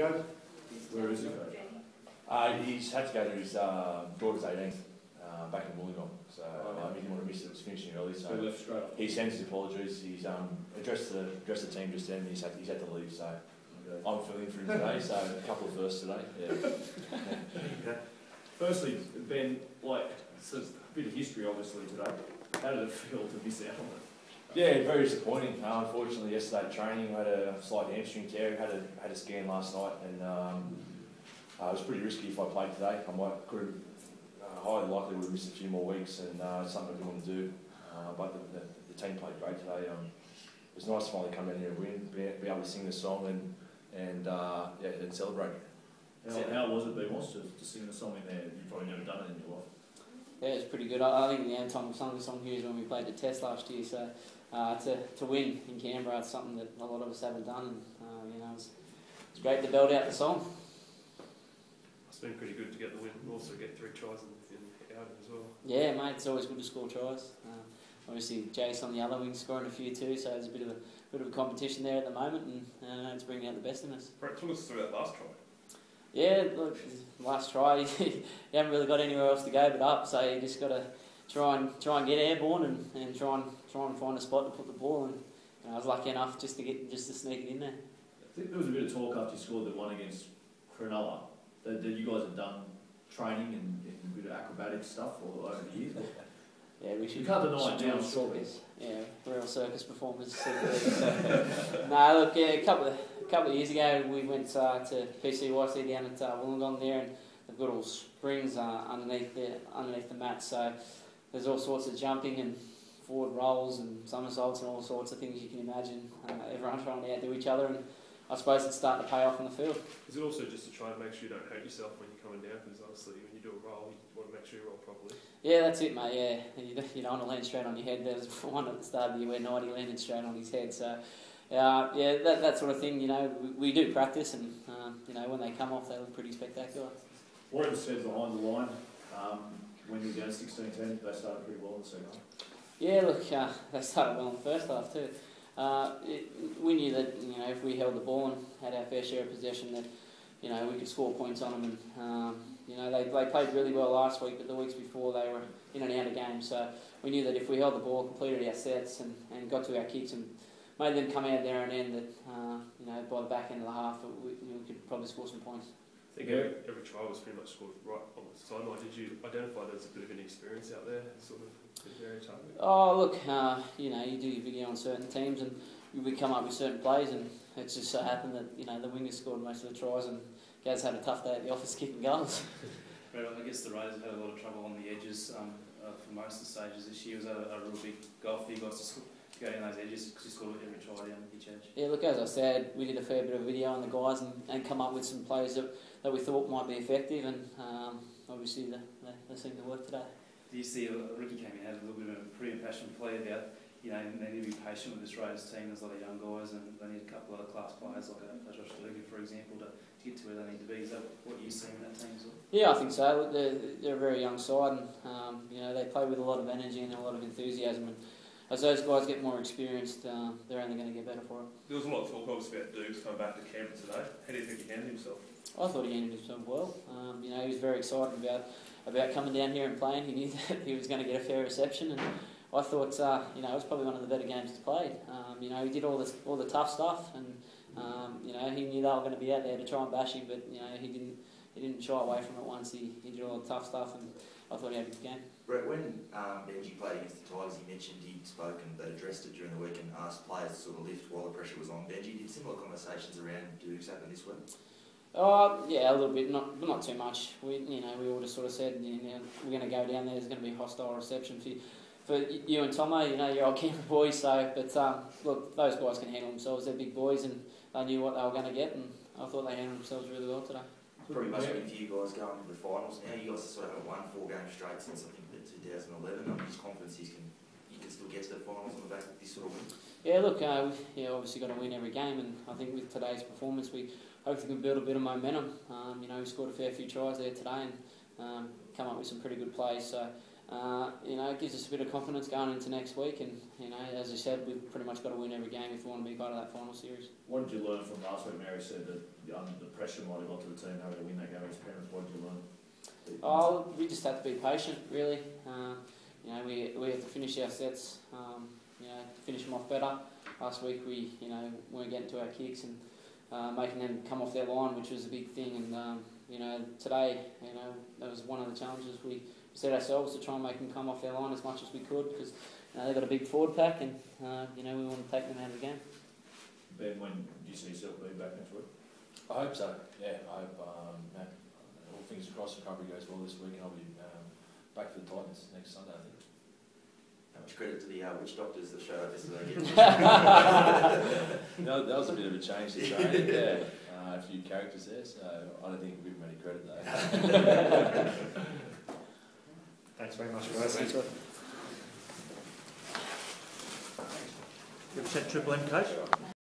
Creagh? Where is he, coach? He's had to go to his daughter's 18th back in Wollongong, so he didn't want to miss it. It was finishing early, so he left straight up. He sends his apologies. He's addressed the team just then. And he's had to leave, so okay. I'm filling in for him today. So a couple of firsts today. Yeah. Firstly, Ben, so it's a bit of history obviously today. How did it feel to miss out on it? Yeah, very disappointing. Unfortunately, yesterday at training, I had a slight hamstring tear. Had a scan last night, and it was pretty risky if I played today. Could have highly likely would have missed a few more weeks, and it's something I didn't want to do. But the team played great today. It was nice to finally come down here and win, be able to sing the song and celebrate. How was it, Ben, to sing the song in there? You've probably never done it in your life. Yeah, it's pretty good. I think the only time we sung the song here is when we played the Test last year. So to win in Canberra, it's something that a lot of us haven't done, and it's great to belt out the song. It's been pretty good to get the win and also get 3 tries in outing as well. Yeah, mate, it's always good to score tries. Obviously, Jace on the other wing scoring a few too, so there's a bit of a competition there at the moment, and it's bringing out the best in us. Brett, talk us through that last try. Yeah, look, last try, you haven't really got anywhere else to go but up, so you just got to try and get airborne and try and find a spot to put the ball in. I was lucky enough just to sneak it in there. I think there was a bit of talk after you scored the one against Creagh that you guys had done training and a bit of acrobatic stuff over the years. Yeah, we should. You can't deny it now, surely. Yeah, real circus performers. No, look, yeah, a couple of years ago we went to PCYC down at Wollongong there, and they've got all springs underneath the mat, so there's all sorts of jumping and forward rolls and somersaults and all sorts of things you can imagine. Everyone trying to outdo each other, and I suppose it's starting to pay off on the field. Is it also just to try and make sure you don't hurt yourself when you're coming down? Because obviously when you do a roll, you want to make sure you roll properly. Yeah, that's it, mate. Yeah, you don't want to land straight on your head. There was one at the start of the year where 90 landed straight on his head. So, yeah, that sort of thing. We do practice, and when they come off, they look pretty spectacular. Warren said behind the line, when you were down 16-10, they started pretty well in the second half. Yeah, look, they started well in the first half too. We knew that if we held the ball and had our fair share of possession, that we could score points on them. And they played really well last week, but the weeks before they were in and out of games. So we knew that if we held the ball, completed our sets, and got to our kicks and made them come out there and end, that by the back end of the half, we could probably score some points. I think every try was pretty much scored right on the sideline. Did you identify there's a bit of an experience out there, sort of area target? Oh, look, you do your video on certain teams, and we come up with certain plays, and it just so happened that the wingers scored most of the tries, and Gaz had a tough day at the office kicking goals. I guess the Raiders have had a lot of trouble on the edges for most of the stages this year. Was that a real big goal for you guys to go down those edges because you scored every try down each edge? Yeah, look, as I said, we did a fair bit of video on the guys and come up with some plays that we thought might be effective, and obviously they seem to work today. Do you see Ricky came in, had a little bit of a pretty impassioned play about they need to be patient with this Raiders team. There's a lot of young guys, and they need a couple of class players like a Josh Creagh, for example, to get to where they need to be. Is that what you see in that team as well? Yeah, I think so. They're a very young side, and they play with a lot of energy and a lot of enthusiasm. And as those guys get more experienced, they're only going to get better for it. There was a lot of talk obviously about Dukes coming back to Canberra today. How do you think he handled himself? I thought he handled himself well. He was very excited about coming down here and playing. He knew that he was going to get a fair reception, and I thought it was probably one of the better games he's played. He did all the tough stuff, and he knew they were going to be out there to try and bash him, but he didn't shy away from it once. He did all the tough stuff, and I thought he had a good game. Brett, when Benji played against the Tigers, he mentioned he'd spoken, they addressed it during the week and asked players to sort of lift while the pressure was on. Benji, did similar conversations around Dukes happen this week? Yeah, a little bit, not too much. We all just sort of said, we're going to go down there. There's going to be a hostile reception for you and Tomo. You're old Canberra boys. So, but look, those guys can handle themselves. They're big boys, and they knew what they were going to get, and I thought they handled themselves really well today. Pretty much with you guys going to the finals now. You guys sort of haven't won 4 games straight since I think 2011. I'm just confident you can still get to the finals on the back of this sort of win. Yeah, look, obviously got to win every game, and I think with today's performance, we hopefully can build a bit of momentum. We scored a fair few tries there today, and come up with some pretty good plays. So you know, it gives us a bit of confidence going into next week. And you know, as I said, we've pretty much got to win every game if we want to be part of that final series. What did you learn from last week? Mary said that the pressure might have got to the team having to win that game against Penrith. What did you learn? Oh, we just have to be patient, really. You know, we have to finish our sets. You know, finish them off better. Last week we, you know, weren't getting to our kicks and making them come off their line, which was a big thing. And you know, today, you know, that was one of the challenges we set ourselves, to try and make them come off their line as much as we could, because you know, they've got a big forward pack, and you know, we want to take them out of the game. Ben, when do you see yourself being back next week? I hope so. Yeah, I hope. All fingers crossed, recovery goes well this week, and I'll be back for the Titans next Sunday, I think. How much credit to the witch doctors that showed up yesterday? That was a bit of a change to training. Yeah, a few characters there, so I don't think we'll give them any credit though. Thanks very much, guys. Thanks, Rob. You ever said Triple M, coach?